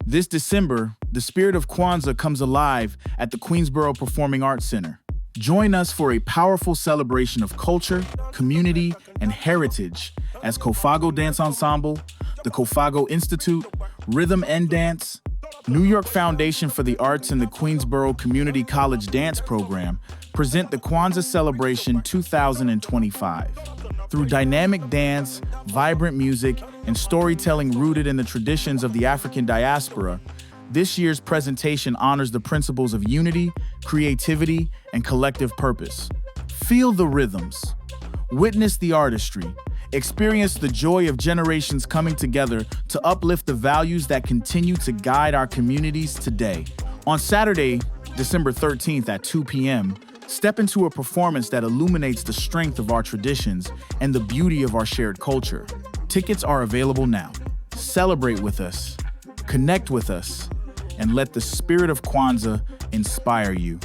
This December, the spirit of Kwanzaa comes alive at the Queensborough Performing Arts Center. Join us for a powerful celebration of culture, community, and heritage as Kofago Dance Ensemble, the Kofago Institute, Rhythm and Dance, New York Foundation for the Arts, and the Queensborough Community College Dance Program present the Kwanzaa Celebration 2025. Through dynamic dance, vibrant music, and storytelling rooted in the traditions of the African Diaspora, this year's presentation honors the principles of unity, creativity, and collective purpose. Feel the rhythms, witness the artistry, experience the joy of generations coming together to uplift the values that continue to guide our communities today. On Saturday, December 13th at 2 p.m., step into a performance that illuminates the strength of our traditions and the beauty of our shared culture. Tickets are available now. Celebrate with us, connect with us, and let the spirit of Kwanzaa inspire you.